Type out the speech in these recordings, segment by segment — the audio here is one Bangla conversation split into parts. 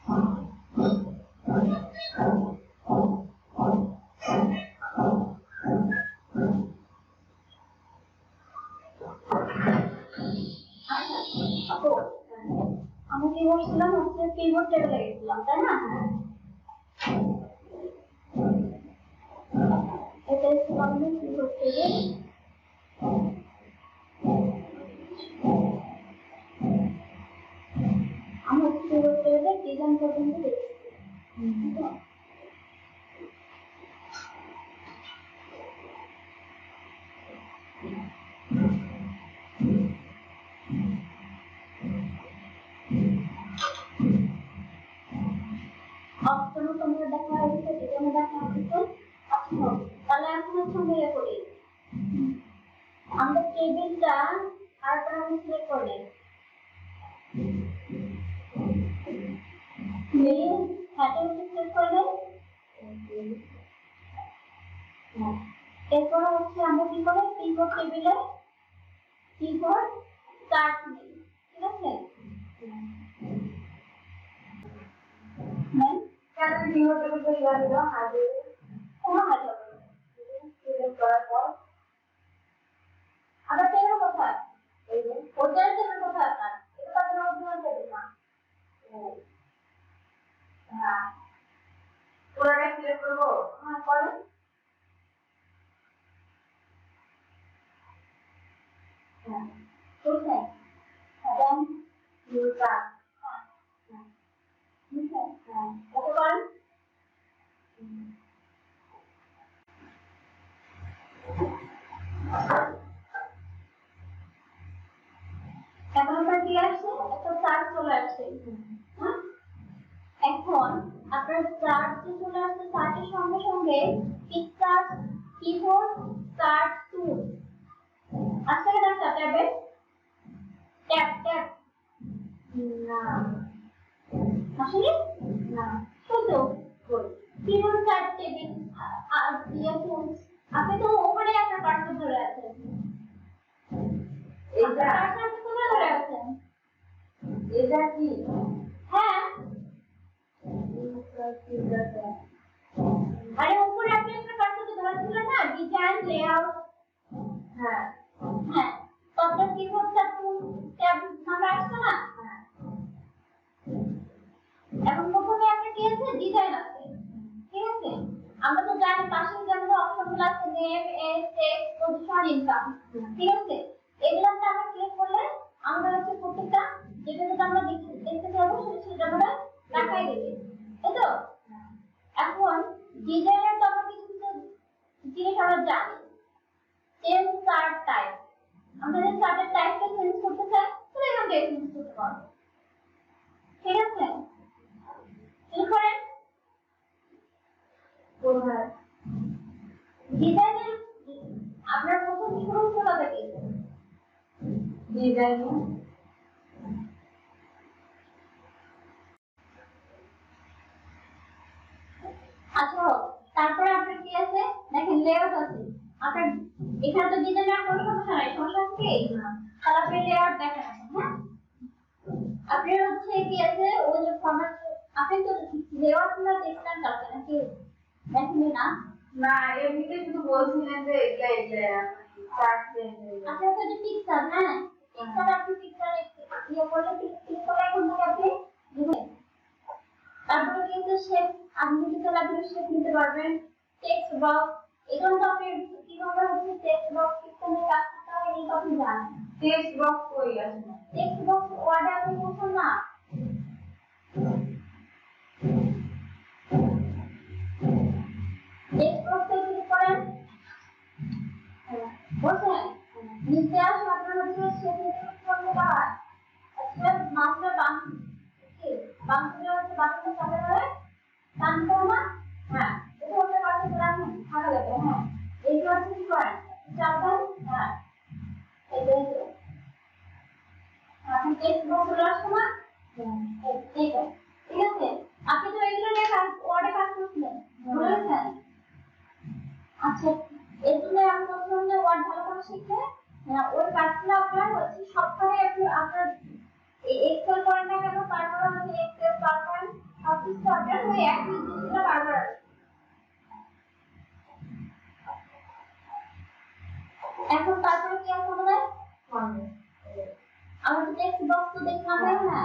আমি কি বলছিলাম হচ্ছে কিবোর্ড টেবিলে গেছিলাম তাই না এটা হচ্ছে আমাদের কিবোর্ড টেবিল আমরা কিবোর্ড টেবিলে ডিজাইন পর্যন্ত দেখছি অপশন তোমরা দেখা হয়েছে ডিজাইন দেখা হয়েছে আচ্ছা তাহলে এখন হচ্ছে আমরা ইয়ে করি আমরা টেবিলটা আর আমরা সিলেক্ট করে মেইন হ্যাটার সিলেক্ট করে এরপর হচ্ছে আমরা কি করে কিবোর্ড টেবিলে কিবোর্ড স্টার্ট নেই ঠিক আছে নেই কেন কিবোর্ড টেবিলে গেল হাতে কোন হাতে সিলেক্ট করার পর আবার টেবিল কোথায় এই যে ওটার টেবিল কোথায় আপনার এটা তো আপনার অরিজিনাল টেবিল না হ্যাঁ পুরোটা সিলেক্ট করবো হ্যাঁ করেন হ্যাঁ ঠিক আছে দেন ইউজার হ্যাঁ হ্যাঁ ঠিক আছে হ্যাঁ কত করেন এখন আমরা কি আসছে একটা চার্ট চলে আসছে হ্যাঁ এখন আপনার চার্ট যে চলে আসছে চার্টের সঙ্গে সঙ্গে পিকচার কিবোর্ড চার্ট টুল আচ্ছা এটা ট্যাবে ট্যাব ট্যাব না আসলে না শুধু কিবোর্ড চার্ট টেবিল আর ইয়া টুলস আপনি তো ওখানে আপনার কার্সর ধরে আছেন এটা কার্সর আপনি কোথায় ধরে আছেন এটা কি হ্যাঁ আরে উপরে আপনি একটা কার্সর ধরেছিলেন না ডিজাইন লেআউট হ্যাঁ হ্যাঁ তো আপনার কিবোর্ড চার্ট ট্যাব নাম্বার আসছে না এখন প্রথমে আপনি কি আছে ডিজাইন আছে ঠিক আছে আমরা তো জানি পাশে যেমন অপশনগুলো আছে name age text position income ঠিক আছে এগুলাতে আমরা ক্লিক করলে আমরা হচ্ছে প্রত্যেকটা যেটা যেটা আমরা দেখতে যাবো সেটা আমরা দেখাই দেবে তাই তো এখন ডিজাইনের তো আমরা কিছু কিছু জিনিস আমরা জানি চেঞ্জ চার্ট টাইপ আমরা যে চার্টের টাইপটা চেঞ্জ করতে চাই তাহলে এখান থেকে চেঞ্জ করতে পারবো ঠিক আছে কি করেন কোথায় ডিজাইনের আপনার প্রথম শুরু কোথা থেকে ডিজাইন আচ্ছা তারপরে আপনার কি আছে দেখেন লেআউট আছে আপনার এখানে তো ডিজাইনের কোনো সমস্যা নাই সমস্যা কি তাহলে আপনি লেআউট দেখেন হ্যাঁ আপনি হচ্ছে কি আছে ওই যে ফরম্যাট আপনি তো লেআউট না দেখতেন কালকে নাকি দেখেন না না এমনিতে শুধু বলছিলেন যে এটা চার্ট চেঞ্জ হয়ে যাবে আচ্ছা তো যে পিকচার হ্যাঁ পিকচার আপনি পিকচার ইয়ে করলে ক্লিক করে এখন আপনি দেখেন তারপরে কি আছে শেপ আপনি যদি আপনি শেপ নিতে পারবেন টেক্সট বক্স এগুলো তো আপনি কিভাবে হচ্ছে টেক্সট বক্স সিস্টেমে কাজ করতে হয় এই কথা জানেন টেক্সট বক্স কই আছে টেক্সট বক্স ওয়ার্ডে আপনি বলছেন না টেক্সট বক্সে ক্লিক করেন বলছেন নিচে আসলে আপনার হচ্ছে শেপ নিতে করতে হয় আচ্ছা মাউসটা বাম দিকে হচ্ছে বাটনটা চাপে ধরে টান করো না হ্যাঁ এটা হচ্ছে বাটনটা রাখুন ভালো লাগে হ্যাঁ এইটা হচ্ছে কি করেন চাপেন হ্যাঁ এই যে এখন টেক্সট বক্স চলে আসছে না ঠিক আছে আপনি তো এগুলো নিয়ে ওয়ার্ডে কাজ করছিলেন বুঝেছেন আচ্ছা এগুলো আমি প্রথমে ওয়ার্ড ভালো করে শিখে ওই কাজগুলো আপনার হচ্ছে সবখানে আপনি আপনার এক্সেল করেন না কেন তারপরে হচ্ছে এক্সেল পাওয়ারপয়েন্ট ওই একই জিনিসটা বারবার আসবে। এখন তারপরে কি আছে আমাদের আমরা তো টেক্সট বক্স তো দেখলাম তাই না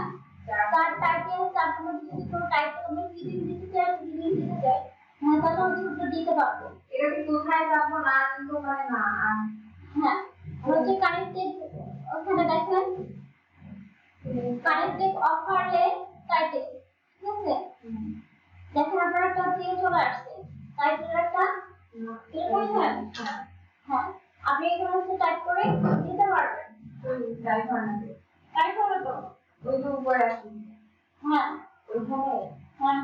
তার টাইটেল তারপর যদি কোনো টাইটেল আমরা ফিলিং দিতে চাই ফিলিং দিতে চাই হ্যাঁ তাহলে আমি উত্তর দিতে পারবো এটা কি কোথায় যাব না কিন্তু মানে না হ্যাঁ হচ্ছে কানেক্টেড ওখানে দেখেন কানেক্টেড অফারলে টাইটেল ঠিক আছে দেখেন আপনারা একটা দিয়ে চলে আসছে টাইটেল একটা ক্লিক করেছেন হ্যাঁ আপনি এখানে হচ্ছে টাইপ করে দিতে পারবেন টাইপ হবে তো ওই যে উপরে আছে হ্যাঁ ওইখানে হ্যাঁ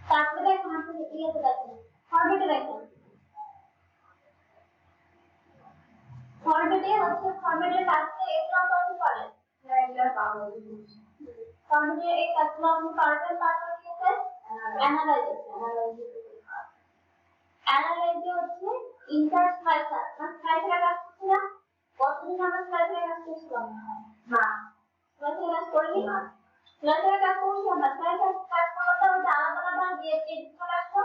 তারপরে দেখুন আপনি ইয়েতে দেখেন ফরম্যাটে দেখেন ফরম্যাটে হচ্ছে ফরম্যাটের কাজটা এগুলো করতে পারেন হ্যাঁ এগুলো পাবো ফরম্যাটে এই কাজগুলো আপনি পারবেন তারপর কি আছে অ্যানালাইজে হচ্ছে ইন্টার স্লাইসার মানে স্লাইসার কাজ করছে না কতদিন আমরা স্লাইসার কাজ করছিলাম না স্লাইসার কাজ করিনি না স্লাইসার কাজ করছি আমরা স্লাইসার কাজ করতে হচ্ছে আলাদা আলাদা যে পেজ চলে আসতো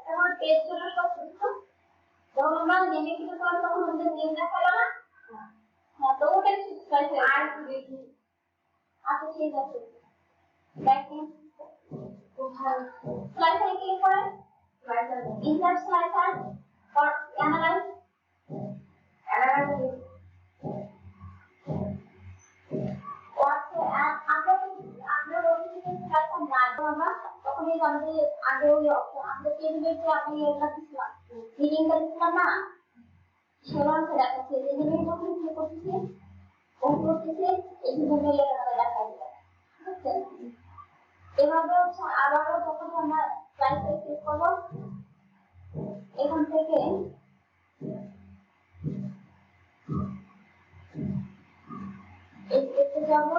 তখন পেজ চলে সব কিছু যখন আমরা নেমে কিছু করলাম তখন আমাদের নেম দেখালো না হ্যাঁ তো ওটা স্লাইসার আর একটু দেখি আচ্ছা ঠিক আছে দেখেন কোথায় স্লাইসার ক্লিক করেন slicer insert slicer or analyze what আমরা ওইদিকে স্লাইসার না আমরা তখন এই আমাদের আগে ওই অপশন আমরা টেবিলে যে আমি এটা দিছিলাম রিডিংটা দিছিলাম না সেবার দেখা যাচ্ছে যে আমি যখন কি করতেছি ও করতেছি এই ভিডিওটা এটা দেখা যায় ঠিক আছে এভাবে হচ্ছে আবারও যখন আমরা স্লাইসার ক্লিক করব এখান থেকে এই পেজে যাব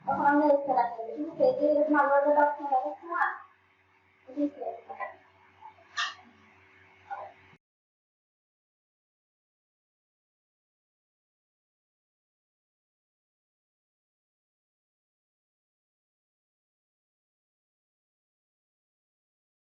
তখন আমরা এটা রাখতে ঠিক আছে এই যে আমরা যেটা অপশন দেখাচ্ছি না ঠিক আছে